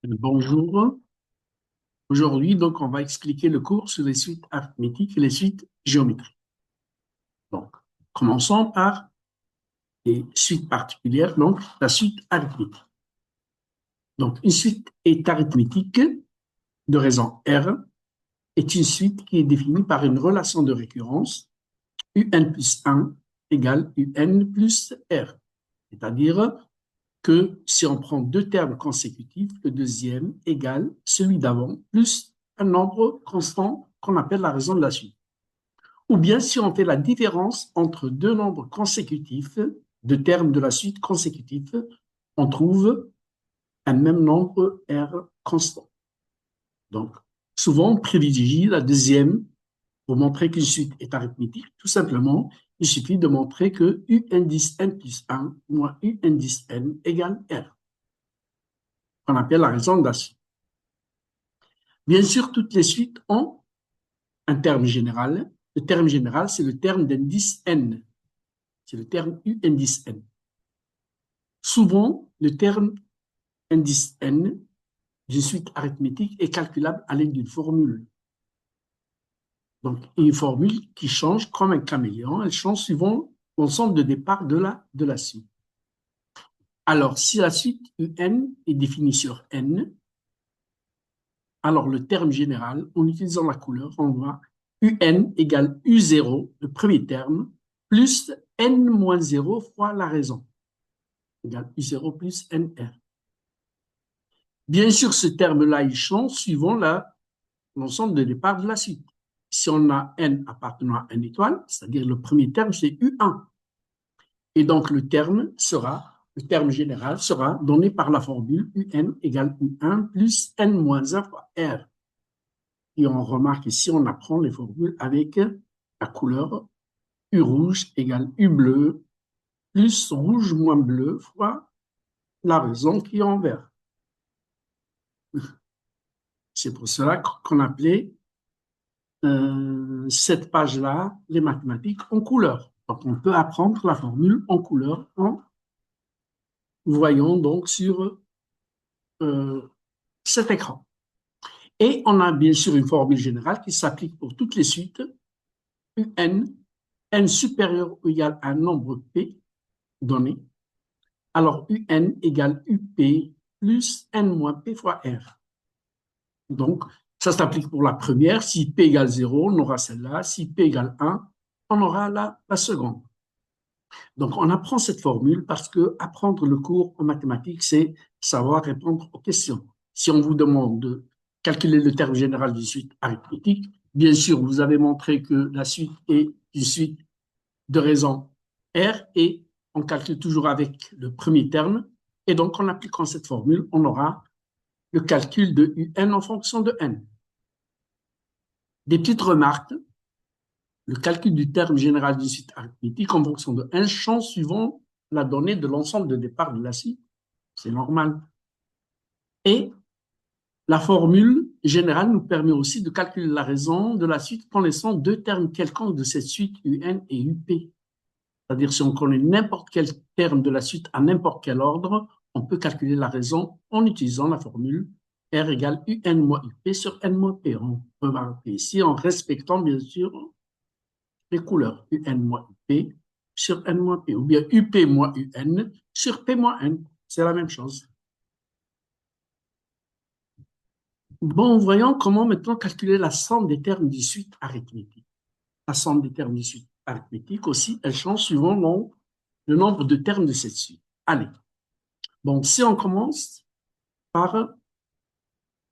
Bonjour. Aujourd'hui, donc, on va expliquer le cours sur les suites arithmétiques et les suites géométriques. Donc, commençons par les suites particulières, donc la suite arithmétique. Donc, une suite est arithmétique de raison R est une suite qui est définie par une relation de récurrence UN plus 1 égale UN plus R. C'est-à-dire que si on prend deux termes consécutifs, le deuxième égale celui d'avant plus un nombre constant qu'on appelle la raison de la suite. Ou bien si on fait la différence entre deux nombres consécutifs, deux termes de la suite consécutifs, on trouve un même nombre R constant. Donc, souvent, on privilégie la deuxième pour montrer qu'une suite est arithmétique. Tout simplement, il suffit de montrer que U indice n plus 1 moins U indice n égale R, qu'on appelle la raison de la suite. Bien sûr, toutes les suites ont un terme général. Le terme général, c'est le terme d'indice n. C'est le terme U indice n. Souvent, le terme indice n d'une suite arithmétique est calculable à l'aide d'une formule. Donc, une formule qui change comme un caméléon, elle change suivant l'ensemble de départ de la suite. Alors, si la suite UN est définie sur n, alors le terme général, en utilisant la couleur, on voit UN égale U0, le premier terme, plus n moins 0 fois la raison, égale U0 plus NR. Bien sûr, ce terme-là, il change suivant l'ensemble de départ de la suite. Si on a n appartenant à une étoile, c'est-à-dire le premier terme, c'est U1. Et donc, le terme général sera donné par la formule UN égale U1 plus n moins 1 fois R. Et on remarque ici, on apprend les formules avec la couleur U rouge égale U bleu plus rouge moins bleu fois la raison qui est en vert. C'est pour cela qu'on appelait cette page-là, les mathématiques en couleur. Donc, on peut apprendre la formule en couleur en voyant donc sur euh, cet écran. Et on a bien sûr une formule générale qui s'applique pour toutes les suites. UN, n supérieur ou égal à un nombre P donné. Alors, UN égale UP plus n moins P fois R. Donc, ça s'applique pour la première. Si P égale 0, on aura celle-là. Si P égale 1, on aura la seconde. Donc, on apprend cette formule parce que apprendre le cours en mathématiques, c'est savoir répondre aux questions. Si on vous demande de calculer le terme général d'une suite arithmétique, bien sûr, vous avez montré que la suite est une suite de raisons R et on calcule toujours avec le premier terme. Et donc, en appliquant cette formule, on aura le calcul de UN en fonction de n. Des petites remarques. Le calcul du terme général d'une suite arithmétique en fonction de n change suivant la donnée de l'ensemble de départ de la suite. C'est normal. Et la formule générale nous permet aussi de calculer la raison de la suite connaissant deux termes quelconques de cette suite UN et UP. C'est-à-dire, si on connaît n'importe quel terme de la suite à n'importe quel ordre, on peut calculer la raison en utilisant la formule R égale UN moins UP sur N moins P. On peut marquer ici en respectant, bien sûr, les couleurs UN moins UP sur N moins P, ou bien UP moins UN sur P moins N. C'est la même chose. Bon, voyons comment maintenant calculer la somme des termes d'une suite arithmétique. La somme des termes d'une suite arithmétique aussi, elle change suivant le nombre de termes de cette suite. Allez, bon, si on commence par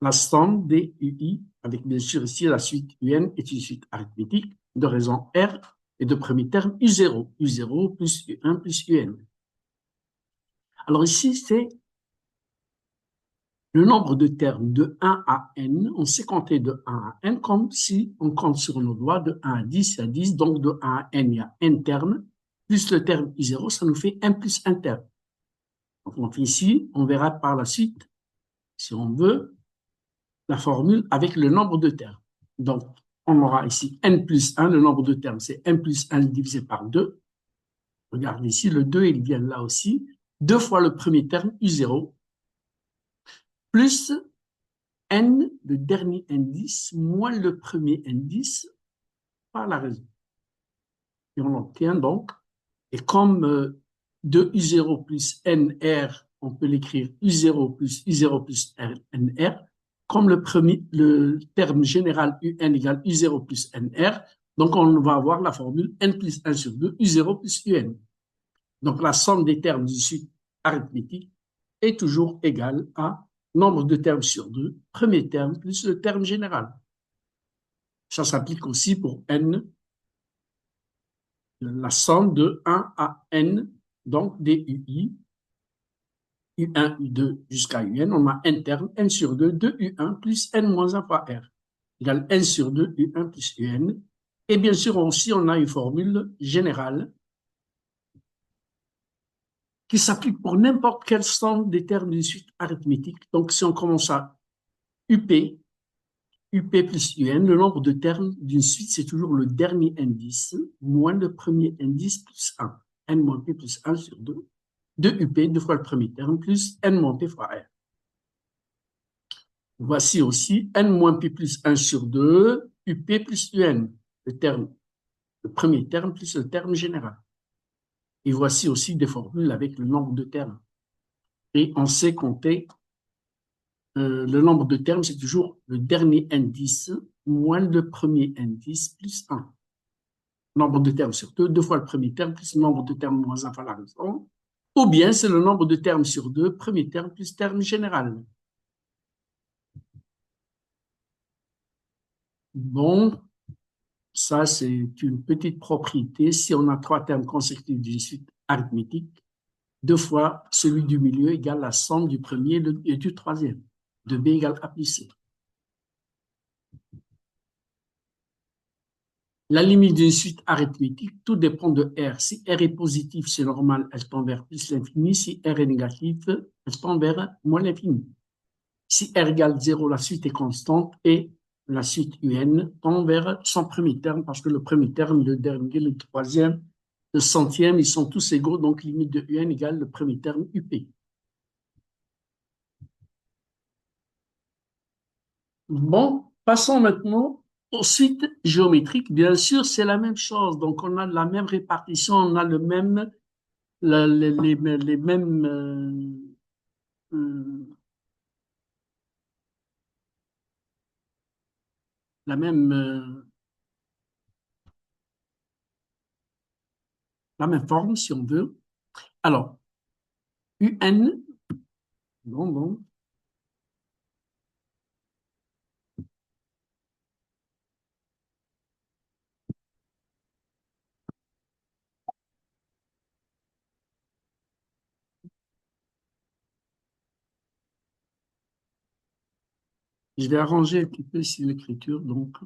la somme des UI, avec bien sûr ici la suite UN est une suite arithmétique de raison R et de premier terme U0, U0 plus U1 plus UN. Alors ici, c'est le nombre de termes de 1 à n. On sait compter de 1 à n comme si on compte sur nos doigts de 1 à 10, il y a 10, donc de 1 à n, il y a n termes, plus le terme U0, ça nous fait n plus 1 terme. Donc ici, on verra par la suite, si on veut, la formule avec le nombre de termes. Donc, on aura ici n plus 1, le nombre de termes, c'est n plus 1 divisé par 2. Regardez ici, le 2, il vient là aussi. 2 fois le premier terme, U0, plus n, le dernier indice, moins le premier indice, par la raison. Et on obtient donc, et comme 2u0 plus nr, on peut l'écrire u0 plus u0 plus nr, comme le terme général un égale u0 plus nr, donc on va avoir la formule n plus 1 sur 2, u0 plus un. Donc la somme des termes du suite arithmétique est toujours égale à nombre de termes sur 2, premier terme plus le terme général. Ça s'applique aussi pour n, la somme de 1 à n, donc des ui, u1, u2 jusqu'à un, on a n terme, n sur 2, 2u1 plus n moins 1 fois r, égale n sur 2, u1 plus un. Et bien sûr, aussi, on a une formule générale qui s'applique pour n'importe quelle somme des termes d'une suite arithmétique. Donc, si on commence à up, up plus un, le nombre de termes d'une suite, c'est toujours le dernier indice, moins le premier indice plus 1. n moins p plus 1 sur 2. 2up, deux fois le premier terme, plus n moins p fois r. Voici aussi n moins p plus 1 sur 2, up plus un, le premier terme plus le terme général. Et voici aussi des formules avec le nombre de termes. Et on sait compter le nombre de termes, c'est toujours le dernier indice moins le premier indice plus 1. Nombre de termes sur 2, deux fois le premier terme plus le nombre de termes moins 1 fois la raison. Ou bien c'est le nombre de termes sur 2, premier terme plus terme général. Bon, ça c'est une petite propriété. Si on a 3 termes consécutifs d'une suite arithmétique, 2 fois celui du milieu égale la somme du premier et du troisième. De B égale A plus C. La limite d'une suite arithmétique, tout dépend de R. Si R est positif, c'est normal, elle tend vers plus l'infini. Si R est négatif, elle tend vers moins l'infini. Si R égale 0, la suite est constante et la suite UN tend vers son premier terme parce que le premier terme, le dernier, le troisième, le centième, ils sont tous égaux, donc limite de UN égale le premier terme UP. Bon, passons maintenant aux suites géométriques. Bien sûr, c'est la même chose. Donc, on a la même répartition, on a le même, les mêmes, la même, la même forme, si on veut. Alors, UN, bon, je vais arranger un petit peu ici l'écriture, donc.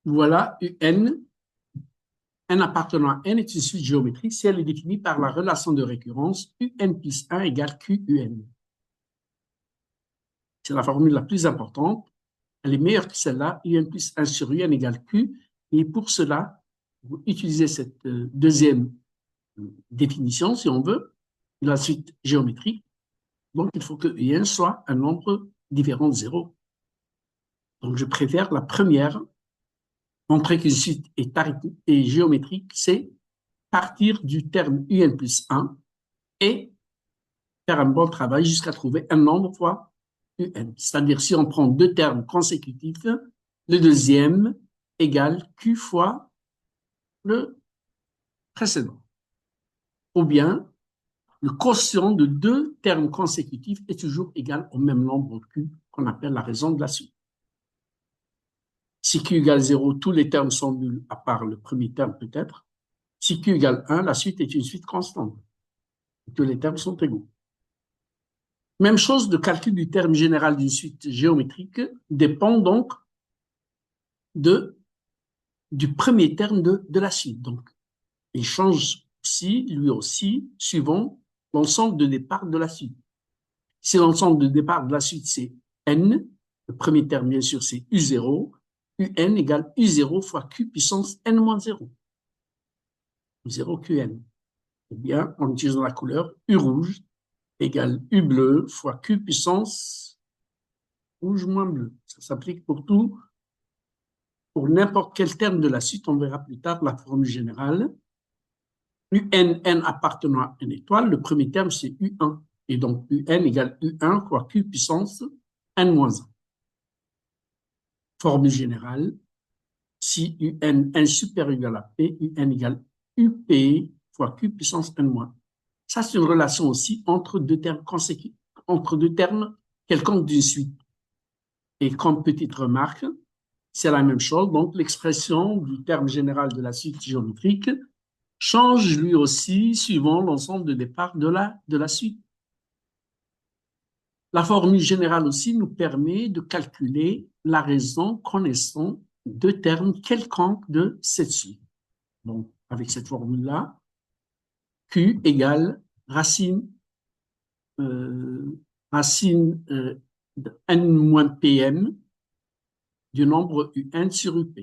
Voilà, UN, n appartenant à n est une suite géométrique si elle est définie par la relation de récurrence UN plus 1 égale QUN. C'est la formule la plus importante. Elle est meilleure que celle-là, UN plus 1 sur UN égale Q. Et pour cela, vous utilisez cette deuxième définition, si on veut, de la suite géométrique. Donc, il faut que UN soit un nombre différent de 0. Donc, je préfère la première. Montrer qu'une suite est géométrique, c'est partir du terme UN plus 1 et faire un bon travail jusqu'à trouver un nombre fois UN. C'est-à-dire, si on prend deux termes consécutifs, le deuxième égale Q fois le précédent. Ou bien, le quotient de deux termes consécutifs est toujours égal au même nombre Q, qu'on appelle la raison de la suite. Si Q égale 0, tous les termes sont nuls, à part le premier terme peut-être. Si Q égale 1, la suite est une suite constante. Tous les termes sont égaux. Même chose, le calcul du terme général d'une suite géométrique dépend donc du premier terme de la suite. Donc, il change aussi, lui aussi, suivant l'ensemble de départ de la suite. Si l'ensemble de départ de la suite, c'est n, le premier terme, bien sûr, c'est U0, UN égale U0 fois Q puissance n moins 0. U0 QN. Eh bien, en utilisant la couleur, U rouge égale U bleu fois Q puissance rouge moins bleu. Ça s'applique pour tout, pour n'importe quel terme de la suite. On verra plus tard la formule générale. UN, n appartenant à n étoile, le premier terme, c'est U1. Et donc, UN égale U1 fois Q puissance n moins 1. Formule générale, si UN, n supérieur ou égal à P, UN égale UP fois Q puissance n moins 1. Ça, c'est une relation aussi entre deux termes consécutifs, entre deux termes quelconques d'une suite. Et comme petite remarque, c'est la même chose. Donc, l'expression du terme général de la suite géométrique change lui aussi suivant l'ensemble de départ de la suite. La formule générale aussi nous permet de calculer la raison connaissant deux termes quelconques de cette suite. Donc, avec cette formule-là, Q égale racine de n-pm du nombre un sur up.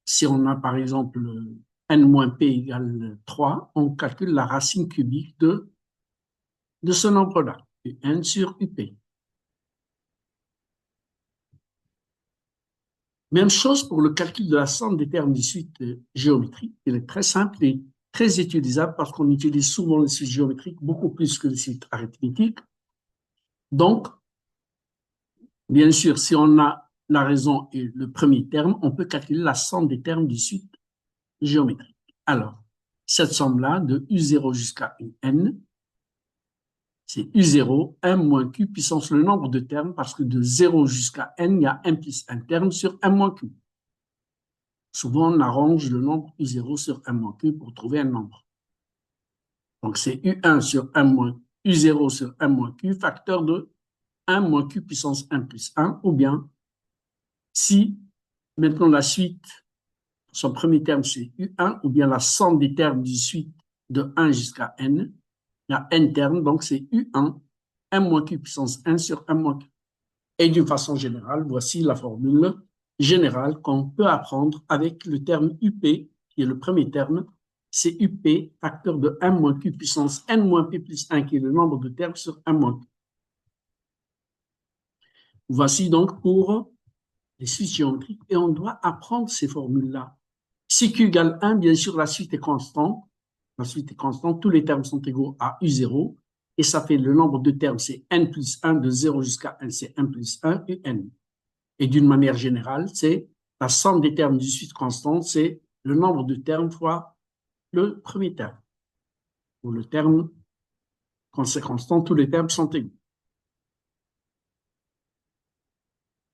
Si on a par exemple n-p égale 3, on calcule la racine cubique de ce nombre-là, un sur up. Même chose pour le calcul de la somme des termes des suites géométriques. Il est très simple et très utilisable parce qu'on utilise souvent les suites géométriques beaucoup plus que les suites arithmétiques. Donc, bien sûr, si on a la raison et le premier terme, on peut calculer la somme des termes des suites géométriques. Alors, cette somme-là, de U0 jusqu'à UN, c'est U0, M moins Q puissance le nombre de termes, parce que de 0 jusqu'à N, il y a M plus un terme sur M moins Q. Souvent, on arrange le nombre U0 sur M moins Q pour trouver un nombre. Donc, c'est U1 sur M moins U0 sur M moins Q, facteur de 1 moins Q puissance 1 plus 1, ou bien, si maintenant la suite, son premier terme c'est U1, ou bien la somme des termes du suite de 1 jusqu'à N, il y a N termes, donc c'est U1, M moins Q puissance 1 sur M moins Q. Et d'une façon générale, voici la formule générale qu'on peut apprendre avec le terme UP, qui est le premier terme, c'est UP, facteur de 1 moins Q puissance N moins P plus 1, qui est le nombre de termes sur 1 moins Q. Voici donc pour les suites géométriques, et on doit apprendre ces formules-là. Si Q égale 1, bien sûr, la suite est constante. La suite est constante, tous les termes sont égaux à U0, et ça fait le nombre de termes, c'est N plus 1, de 0 jusqu'à 1, c'est N plus 1, UN. Et d'une manière générale, c'est la somme des termes d'une suite constante, c'est le nombre de termes fois le premier terme. Pour le terme, quand c'est constant, tous les termes sont égaux.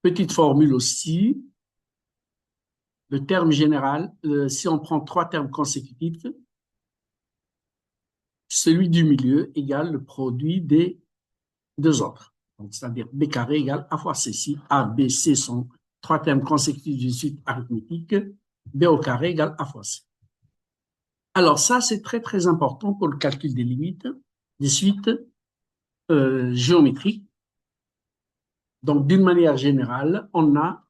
Petite formule aussi, le terme général, si on prend trois termes consécutifs, celui du milieu égale le produit des deux autres. C'est-à-dire B carré égale A fois C. Si A, B, C sont trois termes consécutifs d'une suite arithmétique, B au carré égale A fois C. Alors ça, c'est très, très important pour le calcul des limites des suites géométriques. Donc, d'une manière générale, on a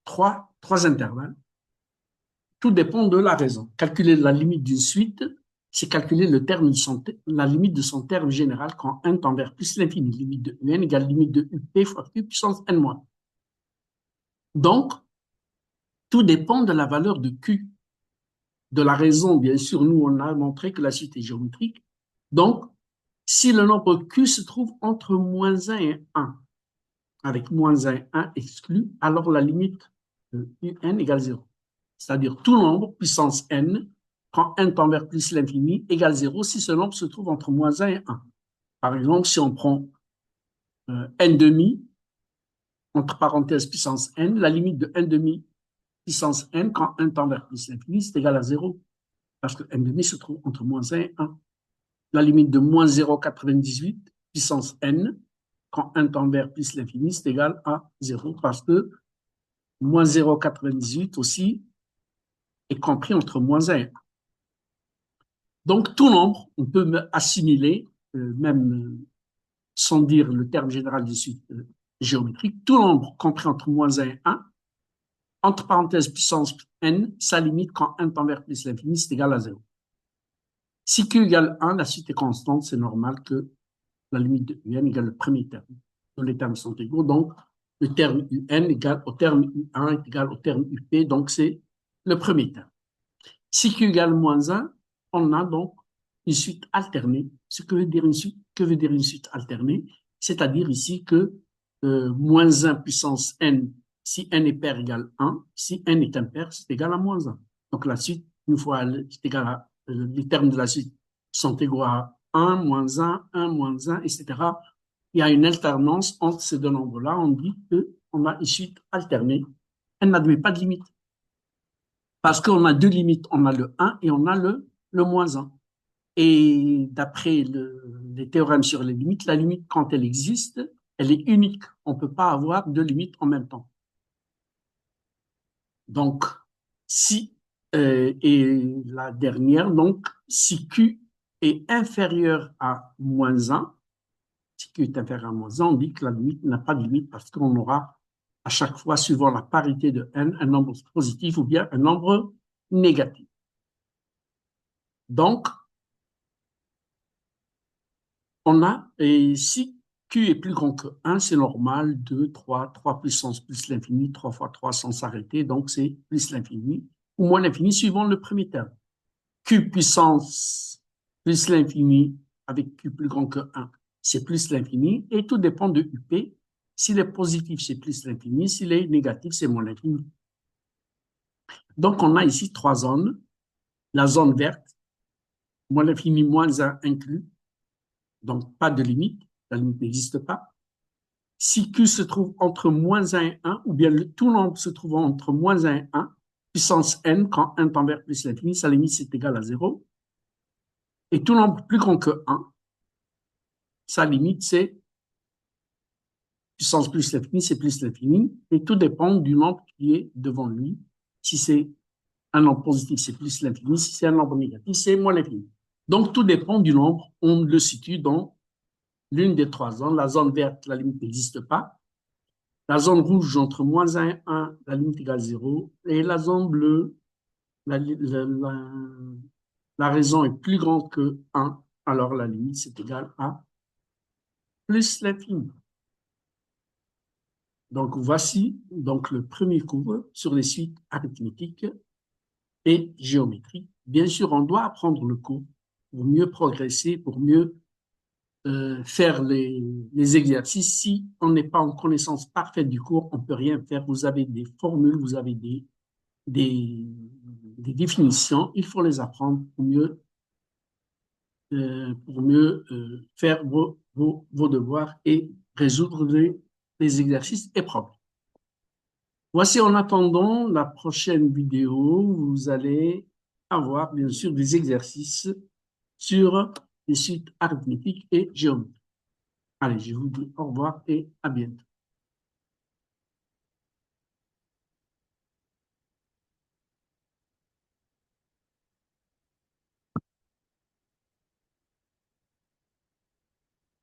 trois intervalles. Tout dépend de la raison. Calculer la limite d'une suite, c'est calculer la limite de son terme général quand n tend vers plus l'infini. Limite de un égale limite de up fois q puissance n-. Donc, tout dépend de la valeur de q. De la raison, bien sûr, nous, on a montré que la suite est géométrique. Donc, si le nombre q se trouve entre moins 1 et 1, avec moins 1, 1 exclu, alors la limite de un égale 0. C'est-à-dire tout nombre puissance n, quand n tend vers plus l'infini, égale 0 si ce nombre se trouve entre moins 1 et 1. Par exemple, si on prend n demi, entre parenthèses puissance n, la limite de n demi puissance n, quand n tend vers plus l'infini, c'est égal à 0, parce que n demi se trouve entre moins 1 et 1. La limite de moins 0,98 puissance n, quand n tend vers plus l'infini, c'est égal à 0, parce que moins 0,98 aussi est compris entre moins 1 et 1. Donc, tout nombre, on peut assimiler, même sans dire le terme général des suites géométriques, tout nombre compris entre moins 1 et 1, entre parenthèses puissance n, sa limite quand n tend vers plus l'infini, c'est égal à 0. Si q égale 1, la suite est constante, c'est normal que la limite de un égale le premier terme. Donc, les termes sont égaux, donc le terme un égale au terme u1 est égal au terme up, donc c'est le premier terme. Si q égale moins 1, on a donc une suite alternée. Ce que veut dire une suite, que veut dire une suite alternée? C'est-à-dire ici que moins 1 puissance n, si n est pair égale 1, si n est impair, c'est égal à moins 1. Donc la suite, une fois c'est égal à, les termes de la suite sont égaux à 1, moins 1 moins 1, etc. Il y a une alternance entre ces deux nombres-là. On dit qu'on a une suite alternée. Elle n'admet pas de limite. Parce qu'on a deux limites, on a le 1 et on a le moins 1. Et d'après les théorèmes sur les limites, la limite, quand elle existe, elle est unique. On ne peut pas avoir deux limites en même temps. Donc, si, et la dernière, donc, si Q est inférieur à moins 1, si Q est inférieur à moins 1, on dit que la limite n'a pas de limite parce qu'on aura à chaque fois, suivant la parité de n, un nombre positif ou bien un nombre négatif. Donc, on a, et si Q est plus grand que 1, c'est normal, 2, 3 puissance plus l'infini, 3 fois 3 sans s'arrêter, donc c'est plus l'infini, ou moins l'infini, suivant le premier terme. Q puissance plus l'infini avec Q plus grand que 1, c'est plus l'infini, et tout dépend de UP. S'il est positif, c'est plus l'infini, s'il est négatif, c'est moins l'infini. Donc, on a ici trois zones. La zone verte, moins l'infini, moins 1 inclus, donc pas de limite, la limite n'existe pas. Si Q se trouve entre moins 1 et 1, ou bien tout nombre se trouve entre moins 1 et 1, puissance n, quand 1 tend vers plus l'infini, sa limite c'est égal à 0. Et tout nombre plus grand que 1, sa limite c'est puissance plus l'infini, c'est plus l'infini. Et tout dépend du nombre qui est devant lui. Si c'est un nombre positif, c'est plus l'infini. Si c'est un nombre négatif, c'est moins l'infini. Donc tout dépend du nombre. On le situe dans l'une des trois zones. La zone verte, la limite n'existe pas. La zone rouge, entre moins 1 et 1, la limite égale 0. Et la zone bleue, la raison est plus grande que 1, alors la limite, c'est égal à plus l'infini. Donc, voici donc le premier cours sur les suites arithmétiques et géométriques. Bien sûr, on doit apprendre le cours pour mieux progresser, pour mieux faire les exercices. Si on n'est pas en connaissance parfaite du cours, on ne peut rien faire. Vous avez des formules, vous avez des, des définitions, il faut les apprendre pour mieux faire vos devoirs et résoudre les exercices et problèmes. Voici en attendant la prochaine vidéo, vous allez avoir bien sûr des exercices sur les suites arithmétiques et géométriques. Allez, je vous dis au revoir et à bientôt.